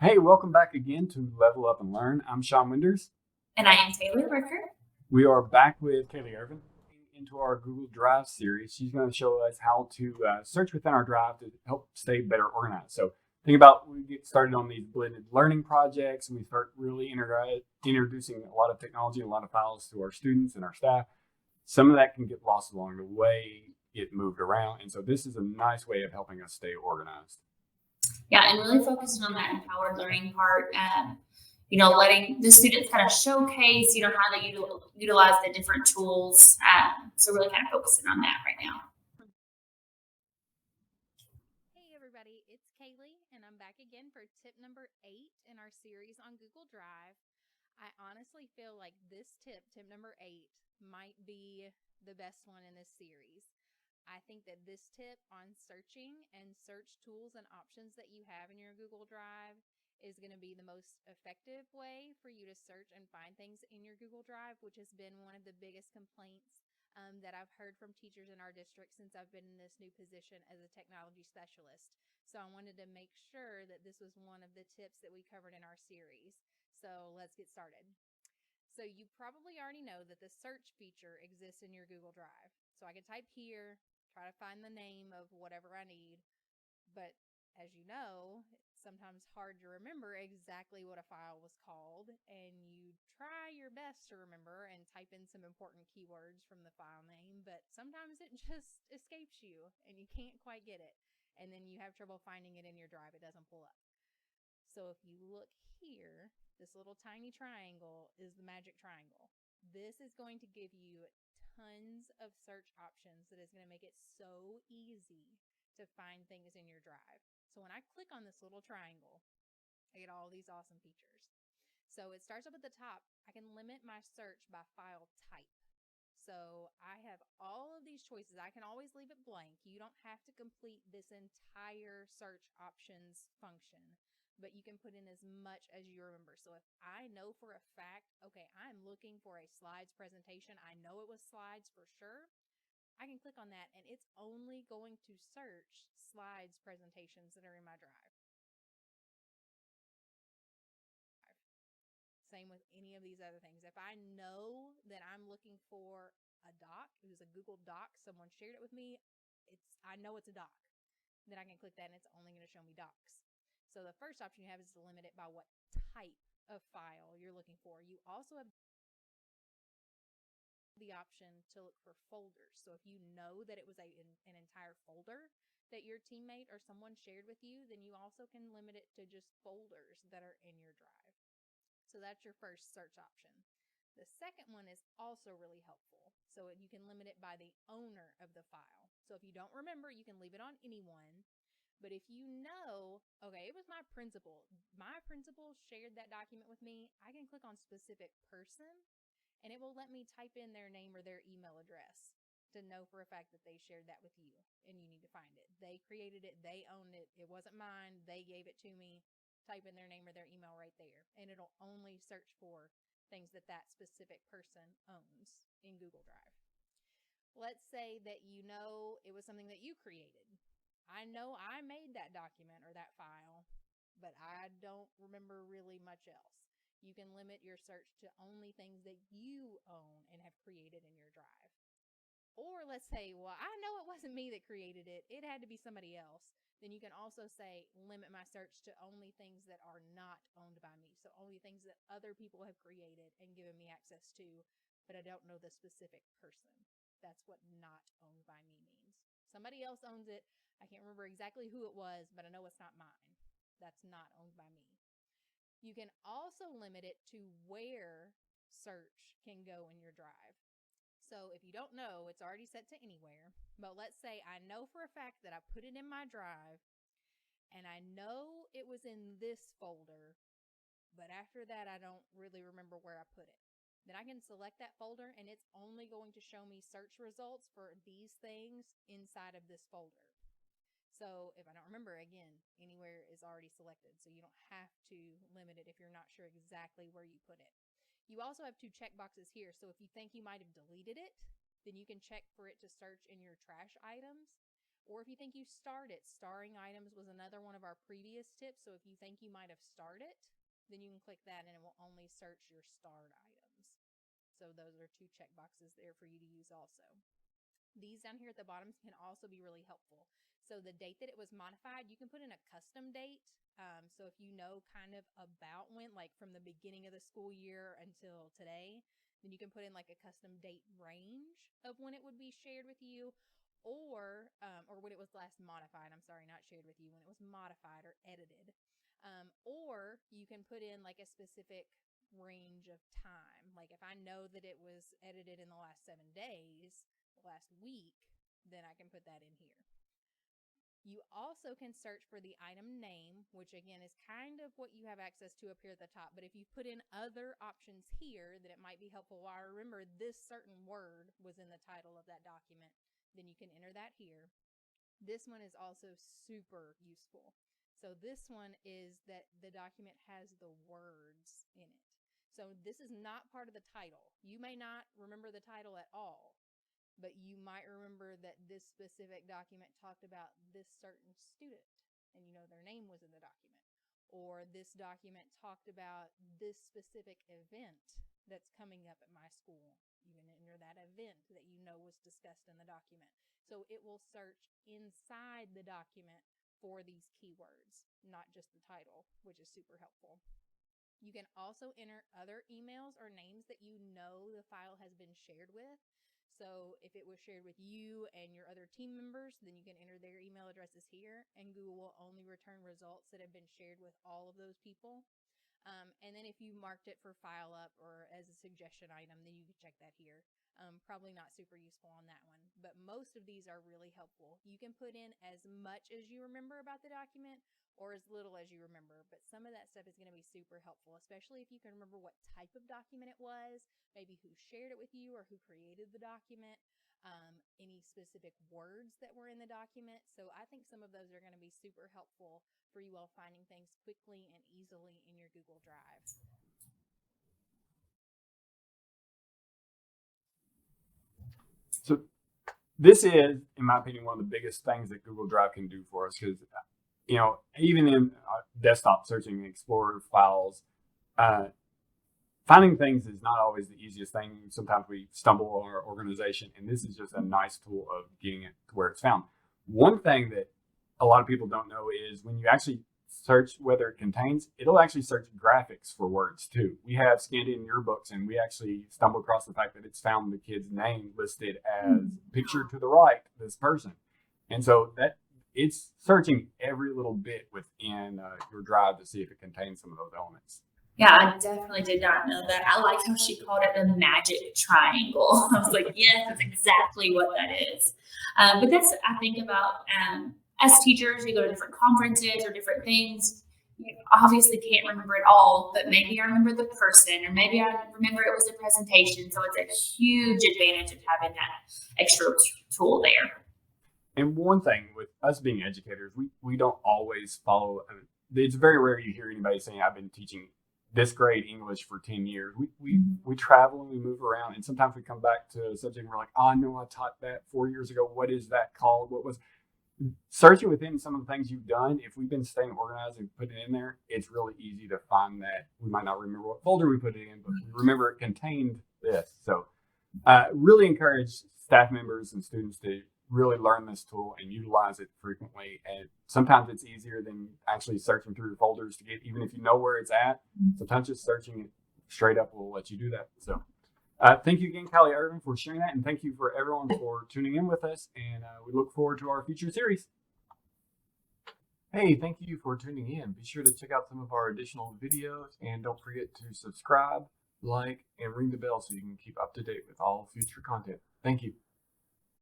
Hey, welcome back again to Level Up and Learn. I'm Shawn Winders. And I am Taylor Ricker. We are back with Kaylee Ervin into our Google Drive series. She's going to show us how to search within our Drive to help stay better organized. So think about we get started on these blended learning projects and we start really introducing a lot of technology and a lot of files to our students and our staff. Some of that can get lost along the way, get moved around. And so this is a nice way of helping us stay organized. Yeah, and really focusing on that empowered learning part. Letting the students kind of showcase, how they utilize the different tools. So really kind of focusing on that right now. Hey everybody, it's Kaylee, and I'm back again for tip number 8 in our series on Google Drive. I honestly feel like this tip number 8, might be the best one in this series. I think that this tip on searching and search tools and options that you have in your Google Drive is going to be the most effective way for you to search and find things in your Google Drive, which has been one of the biggest complaints that I've heard from teachers in our district since I've been in this new position as a technology specialist. So I wanted to make sure that this was one of the tips that we covered in our series. So let's get started. So you probably already know that the search feature exists in your Google Drive. So I can type here, try to find the name of whatever I need, but as you know, it's sometimes hard to remember exactly what a file was called, and you try your best to remember and type in some important keywords from the file name, but sometimes it just escapes you and you can't quite get it, and then you have trouble finding it in your drive. It doesn't pull up. So if you look here, this little tiny triangle is the magic triangle. This is going to give you tons of search options that is going to make it so easy to find things in your drive. So when I click on this little triangle, I get all these awesome features. So it starts up at the top. I can limit my search by file type. So I have all of these choices. I can always leave it blank. You don't have to complete this entire search options function, but you can put in as much as you remember. So if I know for a fact, okay, I'm looking for a slides presentation, I know it was slides for sure, I can click on that and it's only going to search slides presentations that are in my drive. Same with any of these other things. If I know that I'm looking for a doc, it was a Google Doc, someone shared it with me, I know it's a doc. Then I can click that and it's only going to show me docs. So the first option you have is to limit it by what type of file you're looking for. You also have the option to look for folders. So if you know that it was an entire folder that your teammate or someone shared with you, then you also can limit it to just folders that are in your drive. So that's your first search option. The second one is also really helpful. So you can limit it by the owner of the file. So if you don't remember, you can leave it on anyone. But if you know, okay, it was my principal shared that document with me, I can click on specific person and it will let me type in their name or their email address to know for a fact that they shared that with you and you need to find it. They created it, they owned it, it wasn't mine, they gave it to me. Type in their name or their email right there, and it'll only search for things that that specific person owns in Google Drive. Let's say that you know it was something that you created. I know I made that document or that file, but I don't remember really much else. You can limit your search to only things that you own and have created in your drive. Or let's say, well, I know it wasn't me that created it. It had to be somebody else. Then you can also say, limit my search to only things that are not owned by me. So only things that other people have created and given me access to, but I don't know the specific person. That's what not owned by me means. Somebody else owns it. I can't remember exactly who it was, but I know it's not mine. That's not owned by me. You can also limit it to where search can go in your drive. So if you don't know, it's already set to anywhere. But let's say I know for a fact that I put it in my drive and I know it was in this folder, but after that, I don't really remember where I put it. Then I can select that folder and it's only going to show me search results for these things inside of this folder. So if I don't remember, again, anywhere is already selected. So you don't have to limit it if you're not sure exactly where you put it. You also have 2 checkboxes here. So if you think you might have deleted it, then you can check for it to search in your trash items, Or if you think you start it, starring items was another one of our previous tips. So if you think you might have started, then you can click that and it will only search your starred items. So those are 2 check boxes there for you to use also. These down here at the bottom can also be really helpful. So the date that it was modified, you can put in a custom date. So if you know kind of about when, like from the beginning of the school year until today, then you can put in like a custom date range of when it would be shared with you, or when it was last modified. I'm sorry, not shared with you, when it was modified or edited. Or you can put in like a specific range of time. Like if I know that it was edited in the last 7 days, last week, then I can put that in here. You also can search for the item name, which again is kind of what you have access to up here at the top. But if you put in other options here, then it might be helpful. Well, I remember this certain word was in the title of that document, then you can enter that here. This one is also super useful. So this one is that the document has the words in it. So this is not part of the title. You may not remember the title at all, but you might remember that this specific document talked about this certain student and you know their name was in the document. Or this document talked about this specific event that's coming up at my school. You can enter that event that you know was discussed in the document. So it will search inside the document for these keywords, not just the title, which is super helpful. You can also enter other emails or names that you know the file has been shared with. So if it was shared with you and your other team members, then you can enter their email addresses here, and Google will only return results that have been shared with all of those people. And then if you marked it for file up or as a suggestion item, then you can check that here. Probably not super useful on that one, but most of these are really helpful. You can put in as much as you remember about the document or as little as you remember, but some of that stuff is going to be super helpful, especially if you can remember what type of document it was, maybe who shared it with you or who created the document, any specific words that were in the document. So I think some of those are going to be super helpful for you all finding things quickly and easily in your Google Drive. So this is, in my opinion, one of the biggest things that Google Drive can do for us, because even in desktop searching Explorer files, finding things is not always the easiest thing. Sometimes we stumble on our organization, and this is just a nice tool of getting it to where it's found. One thing that a lot of people don't know is when you actually search whether it contains, it'll actually search graphics for words too. We have scanned in yearbooks, and we actually stumbled across the fact that it's found the kid's name listed as pictured to the right, this person. And so that it's searching every little bit within your drive to see if it contains some of those elements. Yeah, I definitely did not know that. I like how she called it the magic triangle. I was like, yes, that's exactly what that is. But that's, I think about as teachers, we go to different conferences or different things. You obviously can't remember it all, but maybe I remember the person, or maybe I remember it was a presentation. So it's a huge advantage of having that extra tool there. And one thing with us being educators, we don't always follow. It's very rare you hear anybody saying, I've been teaching this grade English for 10 years. We travel and we move around, and sometimes we come back to a subject and we're like, oh, I know I taught that 4 years ago. What is that called? What was searching within some of the things you've done? If we've been staying organized and putting it in there, it's really easy to find that. We might not remember what folder we put it in, but we remember it contained this. So really encourage staff members and students to really learn this tool and utilize it frequently. And sometimes it's easier than actually searching through your folders to get, even if you know where it's at, sometimes just searching it straight up will let you do that. So thank you again, Callie Ervin, for sharing that. And thank you for everyone for tuning in with us. And we look forward to our future series. Hey, thank you for tuning in. Be sure to check out some of our additional videos, and don't forget to subscribe, like, and ring the bell so you can keep up to date with all future content. Thank you.